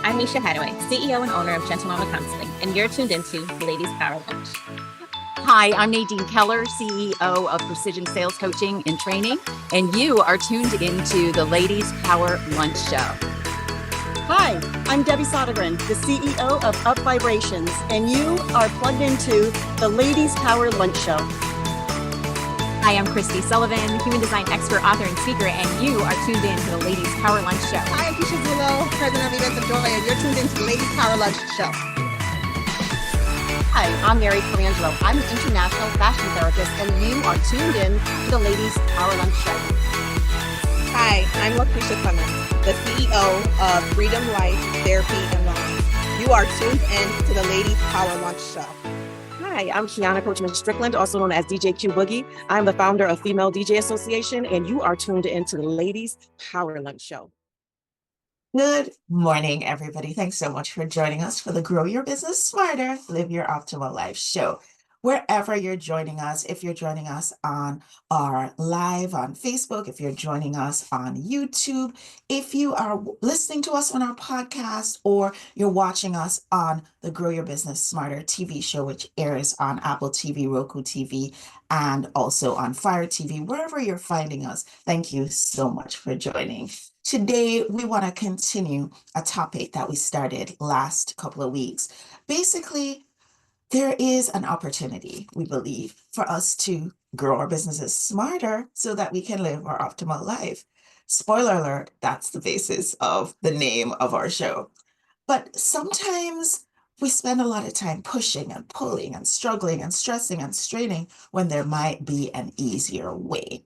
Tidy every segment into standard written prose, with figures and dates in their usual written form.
I'm Misha Hadaway, CEO and owner of Gentle Mama Counseling, and you're tuned into Ladies Power Lunch. Hi, I'm Nadine Keller, CEO of Precision Sales Coaching and Training, and you are tuned into the Ladies Power Lunch Show. Hi, I'm Debbie Sodergren, the CEO of Up Vibrations, and you are plugged into the Ladies Power Lunch Show. Hi, I'm Christy Sullivan, human design expert, author, and speaker, and you are tuned in to the Ladies Power Lunch Show. Hi, I'm Keisha Zulo, president of Events of Joy, and you're tuned into the Ladies Power Lunch Show. Hi, I'm Mary Colangelo. I'm an international fashion therapist, and you are tuned in to the Ladies Power Lunch Show. Hi, I'm Lakeisha Clemens, the CEO of Freedom Life Therapy and Wellness. You are tuned in to the Ladies Power Lunch Show. Hi, I'm Kiana Coachman Strickland, also known as DJ Q Boogie. I'm the founder of Female DJ Association, and you are tuned into the Ladies Power Lunch Show. Good morning, everybody. Thanks so much for joining us for the Grow Your Business Smarter, Live Your Optimal Life show. Wherever you're joining us, if you're joining us on our live on Facebook, if you're joining us on YouTube, if you are listening to us on our podcast, or you're watching us on the Grow Your Business Smarter TV show, which airs on Apple TV, Roku TV, and also on Fire TV, wherever you're finding us, thank you so much for joining. Today, we want to continue a topic that we started last couple of weeks. Basically, there is an opportunity, we believe, for us to grow our businesses smarter so that we can live our optimal life. Spoiler alert, that's the basis of the name of our show. But sometimes we spend a lot of time pushing and pulling and struggling and stressing and straining when there might be an easier way.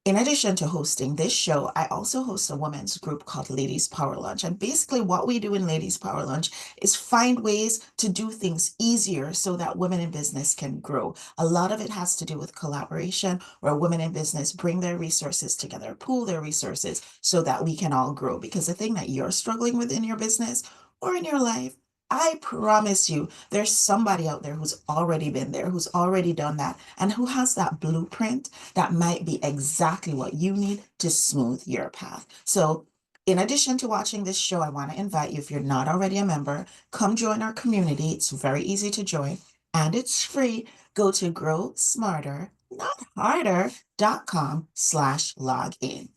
In addition to hosting this show, I also host a women's group called Ladies Power Lunch. And basically what we do in Ladies Power Lunch is find ways to do things easier so that women in business can grow. A lot of it has to do with collaboration, where women in business bring their resources together, pool their resources so that we can all grow. Because the thing that you're struggling with in your business or in your life, I promise you, there's somebody out there who's already been there, who's already done that, and who has that blueprint that might be exactly what you need to smooth your path. So in addition to watching this show, I want to invite you, if you're not already a member, come join our community. It's very easy to join and it's free. Go to growsmarter.com/login.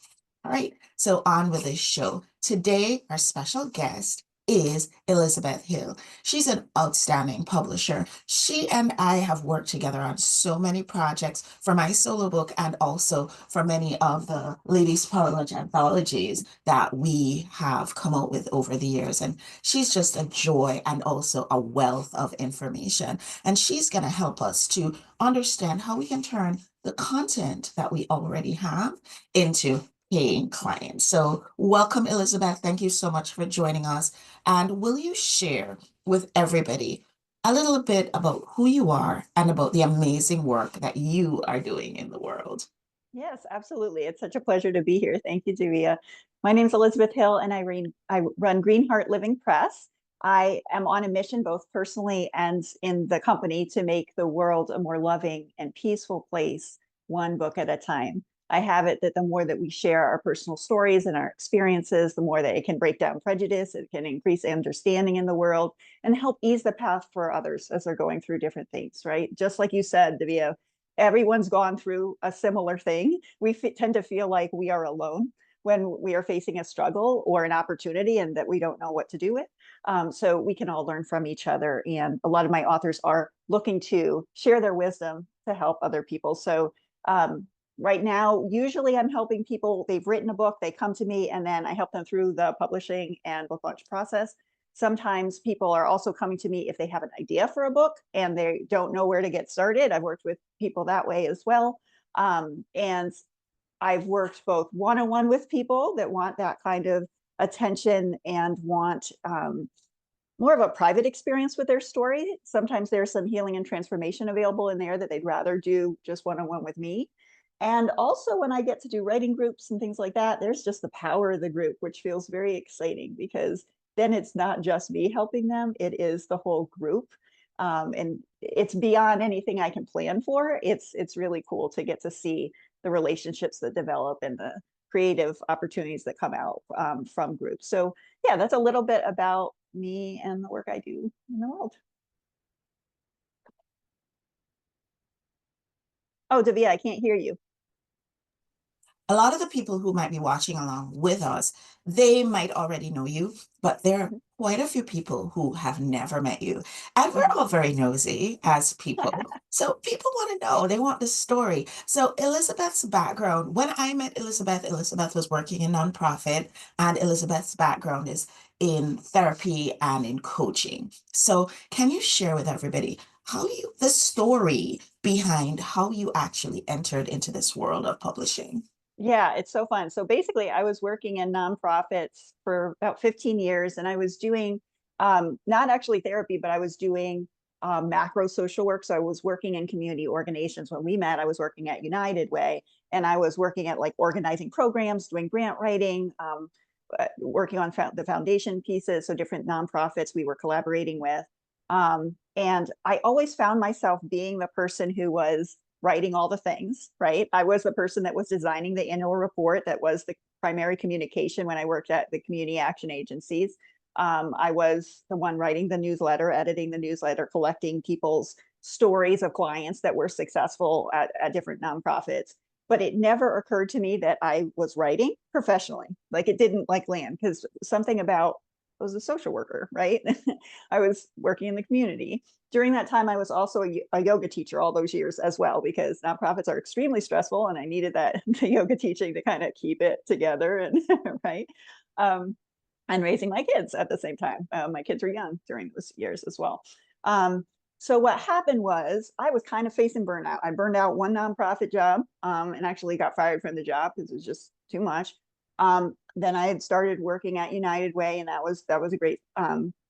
All right, so on with this show. Today, our special guest is Elizabeth Hill. She's an outstanding publisher. She and I have worked together on so many projects for my solo book and also for many of the Ladies Power Lunch anthologies that we have come out with over the years. And she's just a joy and also a wealth of information. And she's going to help us to understand how we can turn the content that we already have into paying clients. So welcome, Elizabeth. Thank you so much for joining us. And will you share with everybody a little bit about who you are and about the amazing work that you are doing in the world? Yes, absolutely. It's such a pleasure to be here. Thank you, Divya. My name is Elizabeth Hill, and I run Green Heart Living Press. I am on a mission, both personally and in the company, to make the world a more loving and peaceful place, one book at a time. I have it that the more that we share our personal stories and our experiences, the more that it can break down prejudice, it can increase understanding in the world, and help ease the path for others as they're going through different things, right? Just like you said, Divya, everyone's gone through a similar thing. We tend to feel like we are alone when we are facing a struggle or an opportunity and that we don't know what to do with. So we can all learn from each other. And a lot of my authors are looking to share their wisdom to help other people. So right now, usually I'm helping people, they've written a book, they come to me, and then I help them through the publishing and book launch process. Sometimes people are also coming to me if they have an idea for a book and they don't know where to get started. I've worked with people that way as well. And I've worked both one-on-one with people that want that kind of attention and want more of a private experience with their story. Sometimes there's some healing and transformation available in there that they'd rather do just one-on-one with me. And also when I get to do writing groups and things like that, there's just the power of the group, which feels very exciting because then it's not just me helping them, it is the whole group. And it's beyond anything I can plan for. It's really cool to get to see the relationships that develop and creative opportunities that come out from groups. So yeah, that's a little bit about me and the work I do in the world. Oh, Davia, I can't hear you. A lot of the people who might be watching along with us, they might already know you, but there are quite a few people who have never met you. And we're all very nosy as people. So people want to know, they want the story. So Elizabeth's background, when I met Elizabeth, Elizabeth was working in nonprofit, and Elizabeth's background is in therapy and in coaching. So can you share with everybody the story behind how you actually entered into this world of publishing? Yeah, it's so fun. So basically, I was working in nonprofits for about 15 years, and I was doing not actually therapy, but I was doing macro social work. So I was working in community organizations. When we met, I was working at United Way, and I was working at like organizing programs, doing grant writing, working on the foundation pieces. So different nonprofits we were collaborating with. And I always found myself being the person who was writing all the things, right? I was the person that was designing the annual report, that was the primary communication when I worked at the community action agencies. I was the one writing the newsletter, editing the newsletter, collecting people's stories of clients that were successful at different nonprofits. But it never occurred to me that I was writing professionally. Like it didn't like land, because something about I was a social worker, right? I was working in the community. During that time, I was also a yoga teacher all those years as well, because nonprofits are extremely stressful, and I needed that the yoga teaching to kind of keep it together, and right, and raising my kids at the same time. My kids were young during those years as well. So what happened was I was kind of facing burnout. I burned out one nonprofit job and actually got fired from the job because it was just too much. Then I had started working at United Way, and that was a great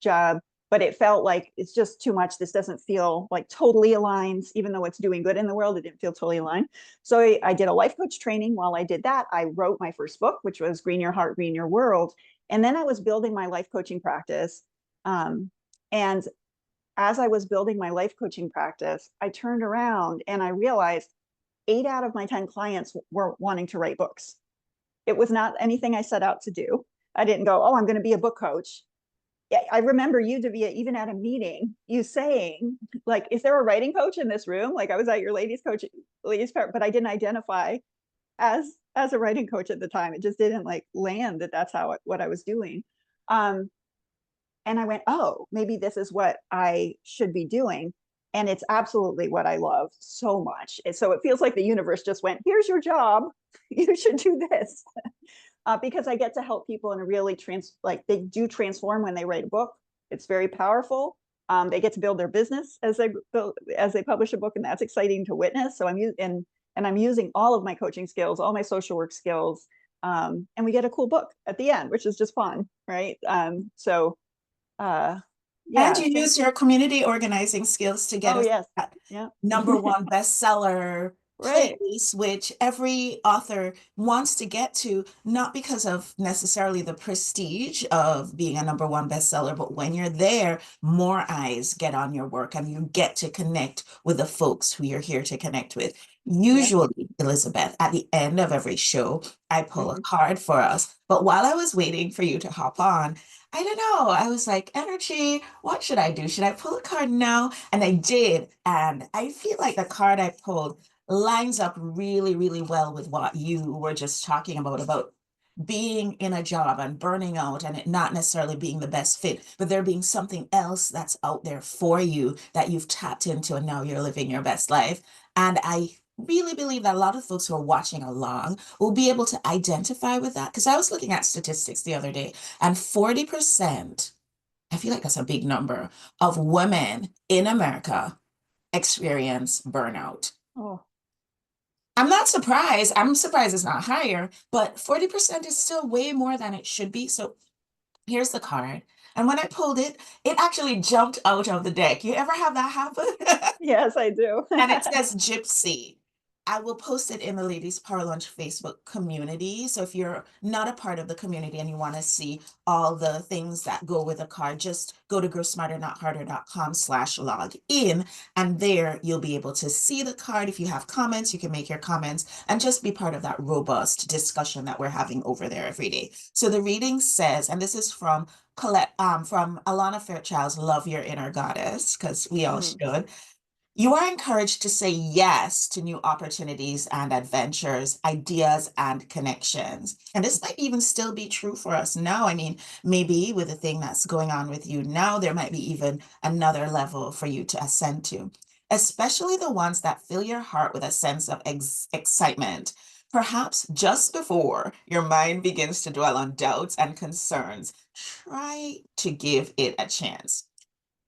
job. But it felt like it's just too much. This doesn't feel like totally aligned, even though it's doing good in the world. It didn't feel totally aligned. So I did a life coach training. While I did that, I wrote my first book, which was Green Your Heart, Green Your World. And then I was building my life coaching practice. And as I was building my life coaching practice, I turned around and I realized 8 out of my 10 clients were wanting to write books. It was not anything I set out to do. I didn't go, oh, I'm going to be a book coach. I remember you, Davia, even at a meeting, you saying, like, is there a writing coach in this room? Like I was at your ladies part, but I didn't identify as a writing coach at the time. It just didn't like land that that's what I was doing. And I went, oh, maybe this is what I should be doing. And it's absolutely what I love so much. And so it feels like the universe just went, here's your job. You should do this. Because I get to help people in a really they do transform when they write a book. It's very powerful. They get to build their business as they publish a book, and that's exciting to witness. So I'm using all of my coaching skills, all my social work skills, and we get a cool book at the end, which is just fun, right? Yeah. And you use your community organizing skills to get that #1 bestseller place, which every author wants to get to, not because of necessarily the prestige of being a #1 bestseller, but when you're there, more eyes get on your work and you get to connect with the folks who you're here to connect with. Usually, Elizabeth, at the end of every show, I pull a card for us. But while I was waiting for you to hop on, I don't know. I was like, energy, what should I do? Should I pull a card now? And I did. And I feel like the card I pulled lines up really, really well with what you were just talking about being in a job and burning out and it not necessarily being the best fit, but there being something else that's out there for you that you've tapped into and now you're living your best life. And I really believe that a lot of folks who are watching along will be able to identify with that. Because I was looking at statistics the other day, and 40%, I feel like that's a big number, of women in America experience burnout. Oh. I'm not surprised. I'm surprised it's not higher, but 40% is still way more than it should be. So here's the card. And when I pulled it, it actually jumped out of the deck. You ever have that happen? Yes, I do. And it says gypsy. I will post it in the Ladies Power Lunch Facebook community. So if you're not a part of the community and you want to see all the things that go with a card, just go to growsmarternotharder.com/log in. And there you'll be able to see the card. If you have comments, you can make your comments and just be part of that robust discussion that we're having over there every day. So the reading says, and this is from Colette, from Alana Fairchild's Love Your Inner Goddess, because we all should. You are encouraged to say yes to new opportunities and adventures, ideas and connections. And this might even still be true for us now. I mean, maybe with the thing that's going on with you now, there might be even another level for you to ascend to, especially the ones that fill your heart with a sense of excitement. Perhaps just before your mind begins to dwell on doubts and concerns, try to give it a chance.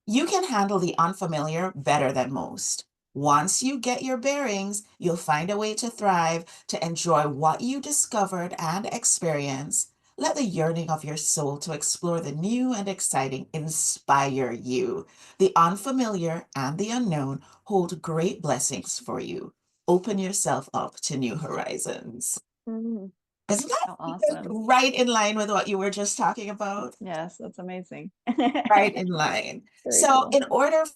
You can handle the unfamiliar better than most. Once you get your bearings, you'll find a way to thrive, to enjoy what you discovered and experience. Let the yearning of your soul to explore the new and exciting inspire you. The unfamiliar and the unknown hold great blessings for you. Open yourself up to new horizons. Mm, Isn't that how awesome. right in line with what you were just talking about? Yes, that's amazing. Right in line. Very So cool. in order for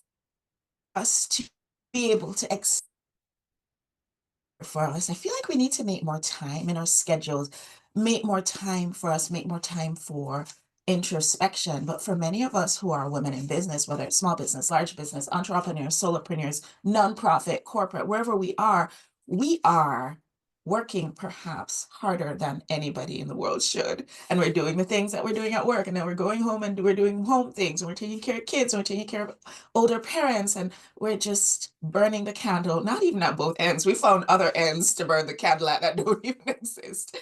us to be able to for us, I feel like we need to make more time in our schedules, make more time for us, make more time for introspection. But for many of us who are women in business, whether it's small business, large business, entrepreneurs, solopreneurs, nonprofit, corporate, wherever we are working perhaps harder than anybody in the world should. And we're doing the things that we're doing at work, and then we're going home and we're doing home things, and we're taking care of kids, and we're taking care of older parents, and we're just burning the candle, not even at both ends. We found other ends to burn the candle at that don't even exist.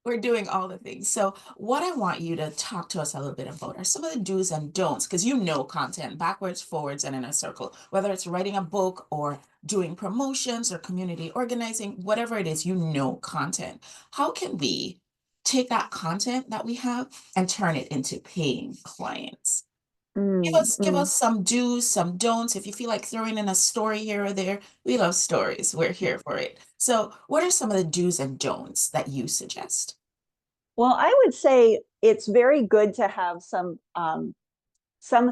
We're doing all the things. So what I want you to talk to us a little bit about are some of the do's and don'ts, because you know content backwards, forwards, and in a circle, whether it's writing a book or doing promotions or community organizing, whatever it is, you know content. How can we take that content that we have and turn it into paying clients? Give us some do's, some don'ts. If you feel like throwing in a story here or there, we love stories. We're here for it. So what are some of the do's and don'ts that you suggest? Well, I would say it's very good to have some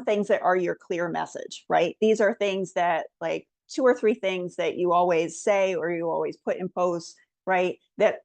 things that are your clear message, right? These are things that, like, 2 or 3 things that you always say or you always put in posts, right? That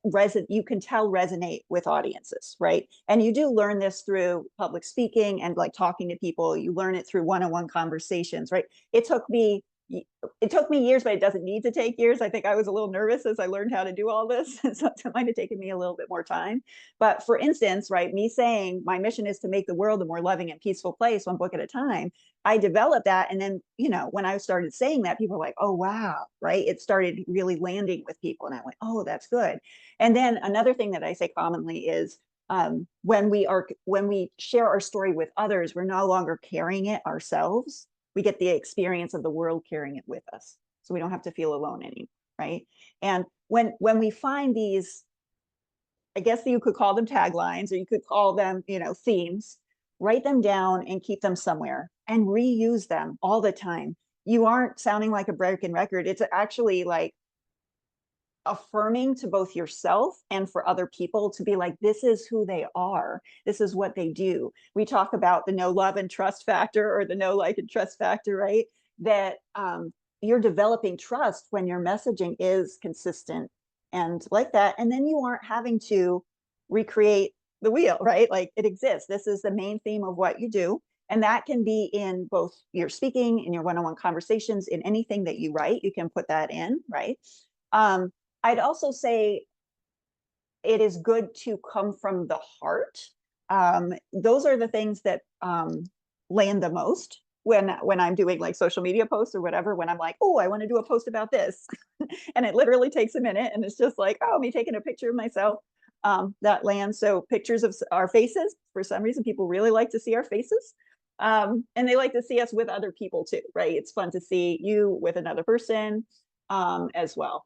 you can tell resonate with audiences, right? And you do learn this through public speaking and like talking to people. You learn it through one-on-one conversations, right? It took me years, but it doesn't need to take years. I think I was a little nervous as I learned how to do all this. So it might have taken me a little bit more time. But for instance, right, me saying my mission is to make the world a more loving and peaceful place, one book at a time. I developed that. And then, when I started saying that, people were like, oh, wow, right? It started really landing with people. And I went, oh, that's good. And then another thing that I say commonly is, when we share our story with others, we're no longer carrying it ourselves. We get the experience of the world carrying it with us. So we don't have to feel alone anymore, right? And when we find these, I guess you could call them taglines, or you could call them, themes, write them down and keep them somewhere and reuse them all the time. You aren't sounding like a broken record. It's actually like affirming to both yourself and for other people to be like, this is who they are. This is what they do. We talk about the no love and trust factor, or the no like and trust factor, right? That you're developing trust when your messaging is consistent and like that. And then you aren't having to recreate the wheel, right? Like, it exists. This is the main theme of what you do. And that can be in both your speaking, in your one-on-one conversations, in anything that you write, you can put that in, right? I'd also say it is good to come from the heart. Those are the things that land the most when I'm doing like social media posts or whatever, when I'm like, oh, I want to do a post about this. And it literally takes a minute, and it's just like, oh, me taking a picture of myself, that lands. So pictures of our faces, for some reason, people really like to see our faces. And they like to see us with other people too, right? It's fun to see you with another person as well.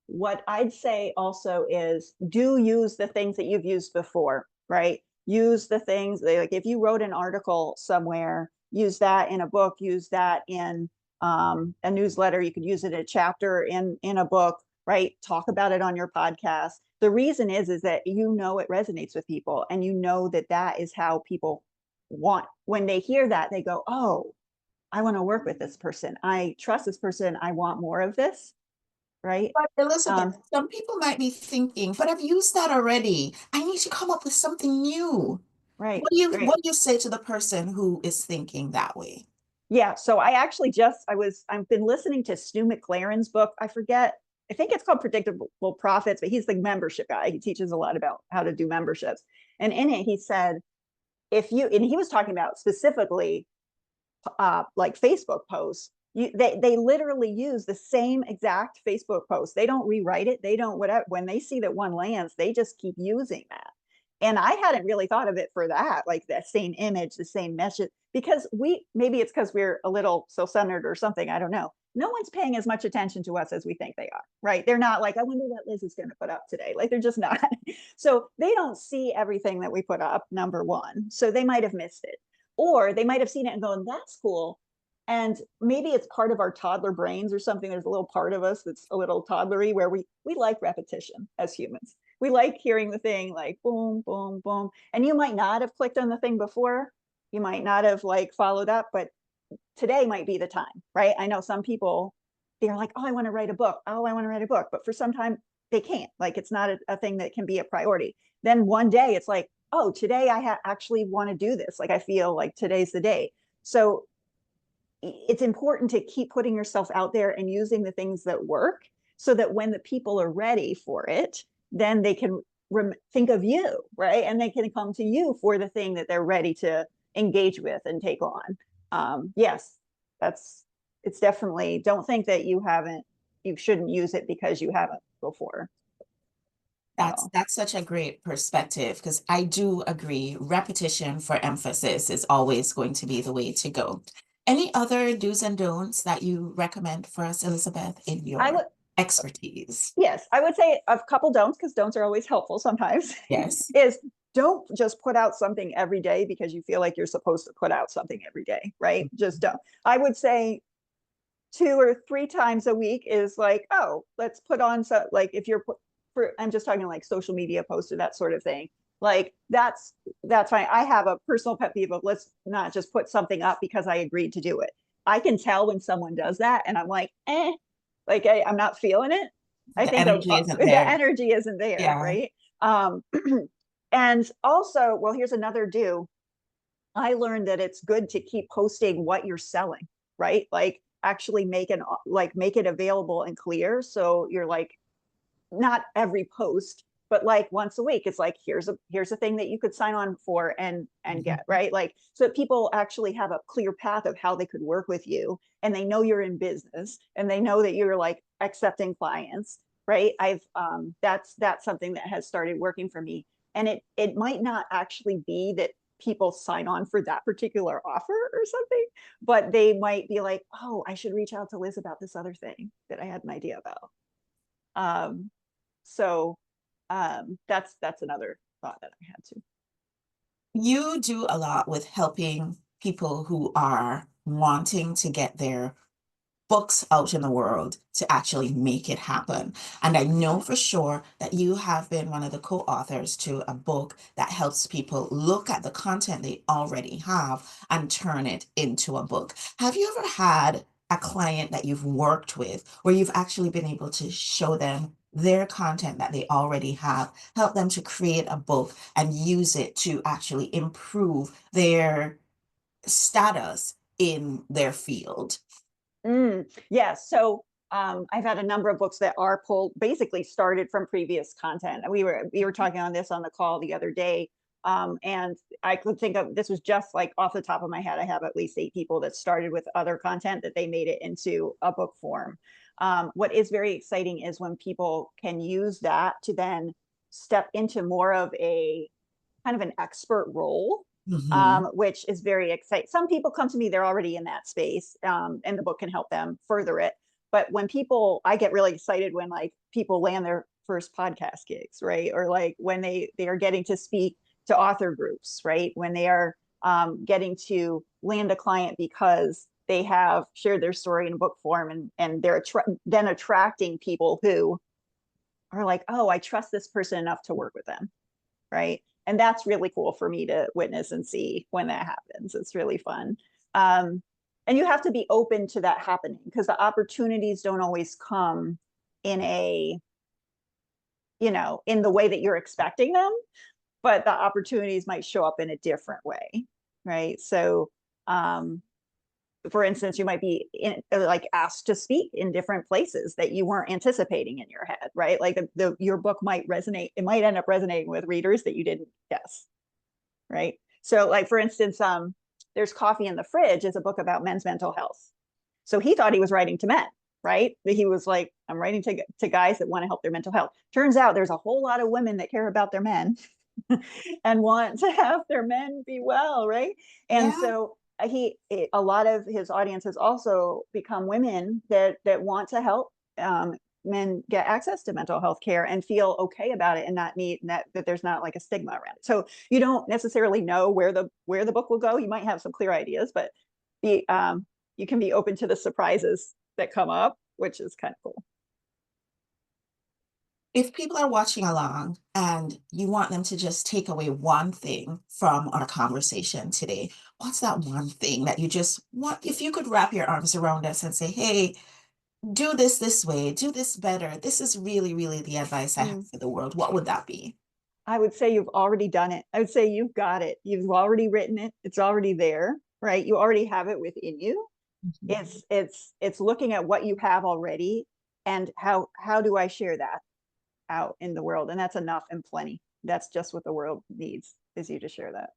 What I'd say also is, do use the things that you've used before, right? Use the things, like if you wrote an article somewhere, use that in a book, use that in a newsletter. You could use it in a chapter in a book, right? Talk about it on your podcast. The reason is that it resonates with people, and that is how people want. When they hear that, they go, "Oh, I want to work with this person. I trust this person. I want more of this." Right? But Elizabeth, some people might be thinking, but I've used that already. I need to come up with something new. Right. What do you say to the person who is thinking that way? Yeah. So I've been listening to Stu McLaren's book. I think it's called Predictable Profits, but he's the membership guy. He teaches a lot about how to do memberships. And in it, he said, and he was talking about specifically like Facebook posts. They literally use the same exact Facebook post. They don't rewrite it. They don't whatever. When they see that one lands, they just keep using that. And I hadn't really thought of it for that, like that same image, the same message, because maybe it's because we're a little self-centered or something. I don't know. No one's paying as much attention to us as we think they are, right? They're not like, I wonder what Liz is going to put up today. Like, they're just not. So they don't see everything that we put up, number one. So they might have missed it. Or they might have seen it and gone, that's cool. And maybe it's part of our toddler brains or something. There's a little part of us that's a little toddlery where we like repetition as humans. We like hearing the thing like boom, boom, boom. And you might not have clicked on the thing before. You might not have like followed up, but today might be the time, right? I know some people, they're like, oh, I want to write a book. Oh, I want to write a book. But for some time they can't. Like, it's not a thing that can be a priority. Then one day it's like, oh, today I actually want to do this. Like, I feel like today's the day. So it's important to keep putting yourself out there and using the things that work, so that when the people are ready for it, then they can think of you, right? And they can come to you for the thing that they're ready to engage with and take on. Yes, it's definitely, don't think that you shouldn't use it because you haven't before. That's such a great perspective, because I do agree, repetition for emphasis is always going to be the way to go. Any other do's and don'ts that you recommend for us, Elizabeth, in your expertise? Yes, I would say a couple don'ts, because don'ts are always helpful sometimes. Yes. Is don't just put out something every day because you feel like you're supposed to put out something every day, right? Just don't. I would say 2 or 3 times a week is like, oh, let's put on some, like, if you're I'm just talking like social media posts or that sort of thing. Like, that's fine. I have a personal pet peeve of, let's not just put something up because I agreed to do it. I can tell when someone does that and I'm like, like I'm not feeling it. I think the energy isn't there, yeah. Right? And also, well, here's another do. I learned that it's good to keep posting what you're selling, right? Like, actually make it available and clear. So you're like, not every post, but like once a week, it's like, here's a thing that you could sign on for and get, right? Like, so that people actually have a clear path of how they could work with you, and they know you're in business, and they know that you're like accepting clients, right? That's something that has started working for me. And it might not actually be that people sign on for that particular offer or something, but they might be like, oh, I should reach out to Liz about this other thing that I had an idea about. So that's another thought that I had too. You do a lot with helping people who are wanting to get their books out in the world to actually make it happen. And I know for sure that you have been one of the co-authors to a book that helps people look at the content they already have and turn it into a book. Have you ever had a client that you've worked with where you've actually been able to show them their content that they already have, help them to create a book and use it to actually improve their status in their field? Yeah. So I've had a number of books that are basically started from previous content. We were talking on this on the call the other day. And I could think of, this was just like off the top of my head, I have at least 8 people that started with other content that they made it into a book form. What is very exciting is when people can use that to then step into more of a kind of an expert role. Which is very exciting. Some people come to me, they're already in that space, and the book can help them further it. But when I get really excited when like people land their first podcast gigs, right? Or like when they are getting to speak to author groups, right? When they are getting to land a client because they have shared their story in book form, and they're then attracting people who are like, oh, I trust this person enough to work with them, right? And that's really cool for me to witness and see when that happens. It's really fun. And you have to be open to that happening, because the opportunities don't always come in in the way that you're expecting them, but the opportunities might show up in a different way, right? So, for instance, you might be asked to speak in different places that you weren't anticipating in your head, right? Like your book might resonate. It might end up resonating with readers that you didn't guess, right? So, like, for instance, there's Coffee in the Fridge is a book about men's mental health. So he thought he was writing to men, right? But he was like, I'm writing to guys that want to help their mental health. Turns out there's a whole lot of women that care about their men and want to have their men be well, right? And so a lot of his audience has also become women that want to help men get access to mental health care and feel okay about it, and not need that there's not like a stigma around it. So you don't necessarily know where the book will go. You might have some clear ideas, but you can be open to the surprises that come up, which is kind of cool. If people are watching along and you want them to just take away one thing from our conversation today, what's that one thing that you just want? If you could wrap your arms around us and say, hey, do this way, do this better. This is really, really the advice I have for the world. What would that be? I would say you've already done it. I would say you've got it. You've already written it. It's already there, right? You already have it within you. It's looking at what you have already and how do I share that out in the world? And that's enough and plenty. That's just what the world needs, is you to share that.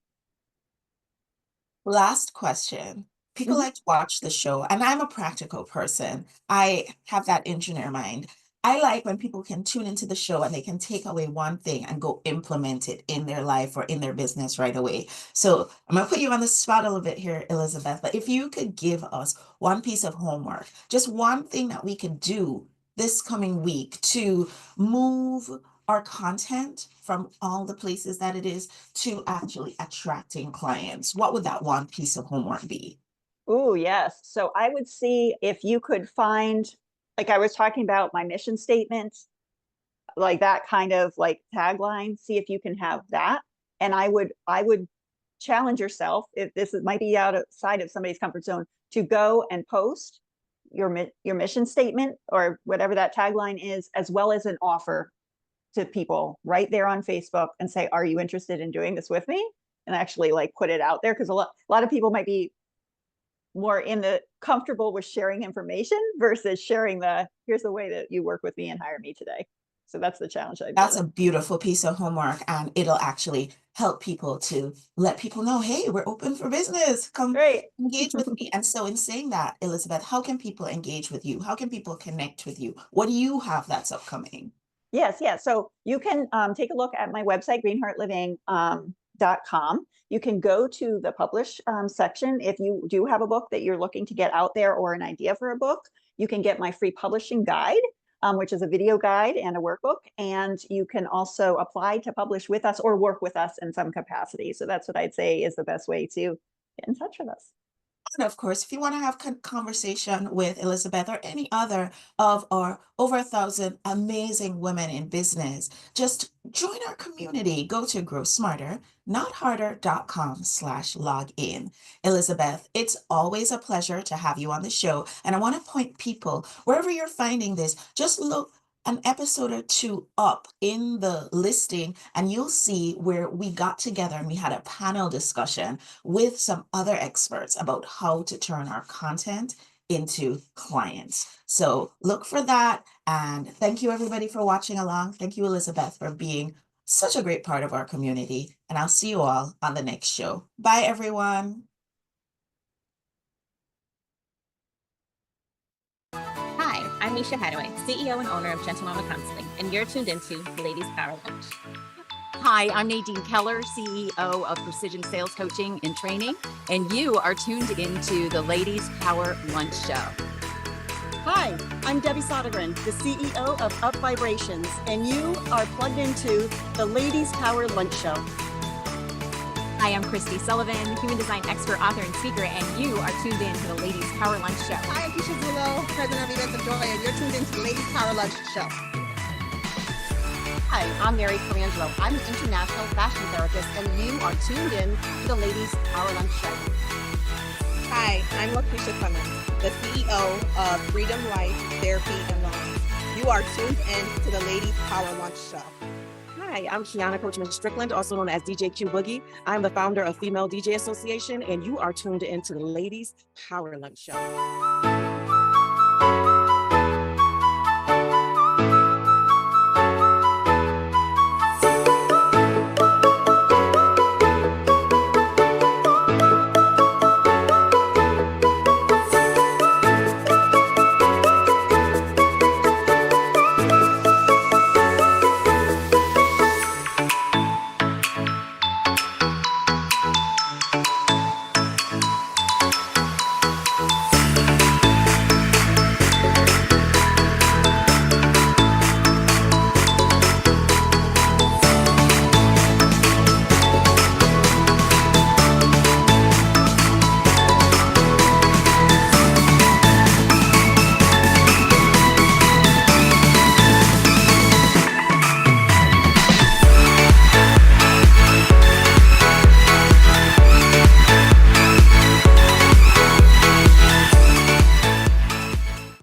Last question. People like to watch the show, and I'm a practical person. I have that engineer mind. I like when people can tune into the show and they can take away one thing and go implement it in their life or in their business right away. So I'm going to put you on the spot a little bit here, Elizabeth, but if you could give us one piece of homework, just one thing that we could do this coming week to move our content from all the places that it is to actually attracting clients, what would that one piece of homework be? Oh, yes. So I would see if you could find, like I was talking about my mission statement, like that kind of like tagline, see if you can have that. And I would challenge yourself, if this might be outside of somebody's comfort zone, to go and post your mission statement or whatever that tagline is, as well as an offer to people right there on Facebook, and say, are you interested in doing this with me? And actually like put it out there, because a lot of people might be more comfortable with sharing information versus sharing here's the way that you work with me and hire me today. So that's the challenge. That's a beautiful piece of homework, and it'll actually help people to let people know, hey, we're open for business. Come engage with me. And so in saying that, Elizabeth, how can people engage with you? How can people connect with you? What do you have that's upcoming? Yes. So you can take a look at my website, greenheartliving.com. You can go to the publish section. If you do have a book that you're looking to get out there or an idea for a book, you can get my free publishing guide, which is a video guide and a workbook. And you can also apply to publish with us or work with us in some capacity. So that's what I'd say is the best way to get in touch with us. And of course, if you want to have conversation with Elizabeth or any other of our over 1,000 amazing women in business, just join our community. Go to growsmarter.com/login. Elizabeth, it's always a pleasure to have you on the show. And I want to point people, wherever you're finding this, just look an episode or two up in the listing, and you'll see where we got together and we had a panel discussion with some other experts about how to turn our content into clients. So look for that. And thank you everybody for watching along. Thank you, Elizabeth, for being such a great part of our community. And I'll see you all on the next show. Bye, everyone. Hi, I'm Misha Hadaway, CEO and owner of Gentle Mama Counseling, and you're tuned into Ladies Power Lunch. Hi, I'm Nadine Keller, CEO of Precision Sales Coaching and Training, and you are tuned into the Ladies Power Lunch Show. Hi, I'm Debbie Sodergren, the CEO of Up Vibrations, and you are plugged into the Ladies Power Lunch Show. Hi, I'm Christy Sullivan, human design expert, author, and speaker, and you are tuned in to the Ladies Power Lunch Show. Hi, I'm Keisha Zulo, president of Events of Joy, and you're tuned into the Ladies Power Lunch Show. Hi, I'm Mary Colangelo. I'm an international fashion therapist, and you are tuned in to the Ladies Power Lunch Show. Hi, I'm Lakeisha Clemens, the CEO of Freedom Life Therapy and Wellness. You are tuned in to the Ladies Power Lunch Show. Hi, I'm Kiana Coachman Strickland, also known as DJ Q Boogie. I'm the founder of Female DJ Association, and you are tuned into the Ladies Power Lunch Show.